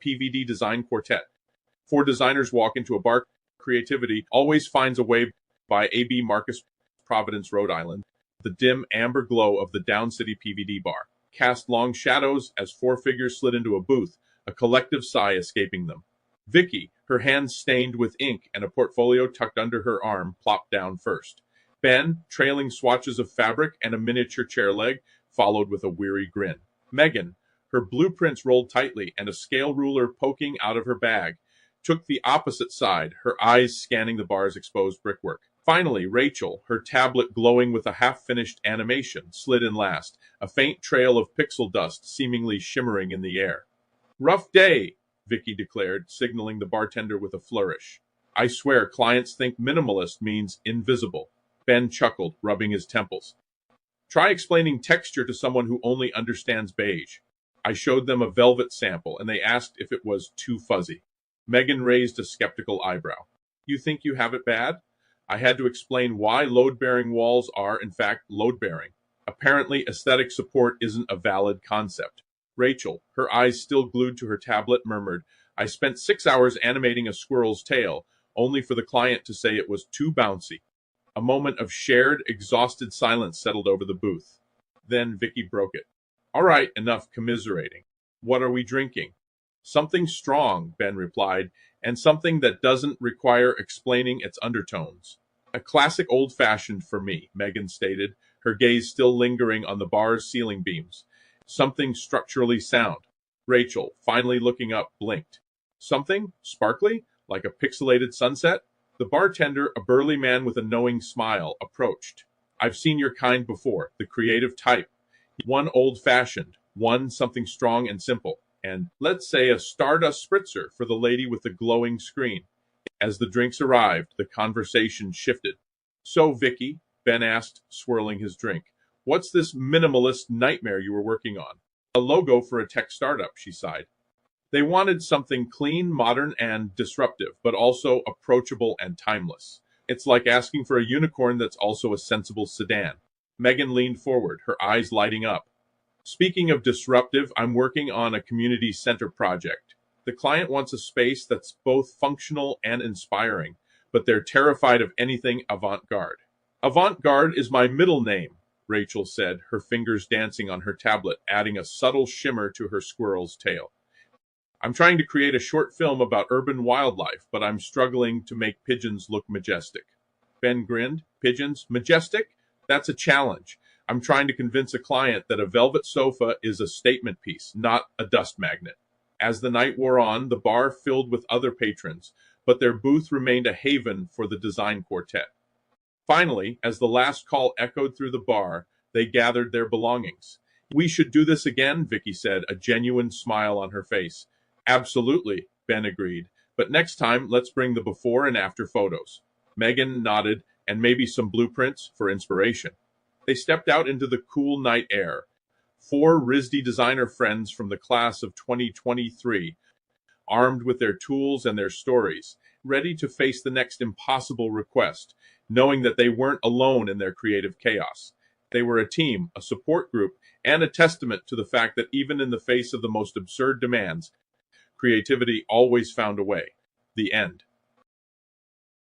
PVD Design Quartet. Four designers walk into a bar. Creativity always finds a way. By A.B. Marcus, Providence, Rhode Island. The dim amber glow of the Down City PVD bar cast long shadows as four figures slid into a booth, a collective sigh escaping them. Vicky, her hands stained with ink and a portfolio tucked under her arm, plopped down first. Ben, trailing swatches of fabric and a miniature chair leg, followed with a weary grin. Megan, her blueprints rolled tightly and a scale ruler poking out of her bag, took the opposite side, her eyes scanning the bar's exposed brickwork. Finally, Rachel, her tablet glowing with a half-finished animation, slid in last, a faint trail of pixel dust seemingly shimmering in the air. "Rough day," Vicky declared, signaling the bartender with a flourish. "I swear clients think minimalist means invisible." Ben chuckled, rubbing his temples. "Try explaining texture to someone who only understands beige." I showed them a velvet sample, and they asked if it was too fuzzy. Megan raised a skeptical eyebrow. "You think you have it bad?" I had to explain why load-bearing walls are, in fact, load-bearing. Apparently, aesthetic support isn't a valid concept. Rachel, her eyes still glued to her tablet, murmured, "I spent 6 hours animating a squirrel's tail, only for the client to say it was too bouncy." A moment of shared, exhausted silence settled over the booth. Then Vicky broke it. "All right, enough commiserating. What are we drinking?" "Something strong," Ben replied, "and something that doesn't require explaining its undertones." "A classic old-fashioned for me," Megan stated, her gaze still lingering on the bar's ceiling beams. "Something structurally sound." Rachel, finally looking up, blinked. "Something? Sparkly? Like a pixelated sunset?" The bartender, a burly man with a knowing smile, approached. "I've seen your kind before, the creative type. One old-fashioned, one something strong and simple, and, let's say, a Stardust Spritzer for the lady with the glowing screen." As the drinks arrived, the conversation shifted. "So, Vicky," Ben asked, swirling his drink, "what's this minimalist nightmare you were working on?" "A logo for a tech startup," she sighed. They wanted something clean, modern, and disruptive, but also approachable and timeless. It's like asking for a unicorn that's also a sensible sedan. Megan leaned forward, her eyes lighting up. "Speaking of disruptive, I'm working on a community center project. The client wants a space that's both functional and inspiring, but they're terrified of anything avant-garde." "Avant-garde is my middle name," Rachel said, her fingers dancing on her tablet, adding a subtle shimmer to her squirrel's tail. "I'm trying to create a short film about urban wildlife, but I'm struggling to make pigeons look majestic." Ben grinned. "Pigeons? Majestic? That's a challenge. I'm trying to convince a client that a velvet sofa is a statement piece, not a dust magnet." As the night wore on, the bar filled with other patrons, but their booth remained a haven for the design quartet. Finally, as the last call echoed through the bar, they gathered their belongings. "We should do this again," Vicky said, a genuine smile on her face. "Absolutely," Ben agreed, "but next time let's bring the before and after photos." Megan nodded, "and maybe some blueprints for inspiration." They stepped out into the cool night air. Four RISD designer friends from the class of 2023, armed with their tools and their stories, ready to face the next impossible request, knowing that they weren't alone in their creative chaos. They were a team, a support group, and a testament to the fact that even in the face of the most absurd demands, creativity always found a way. The end.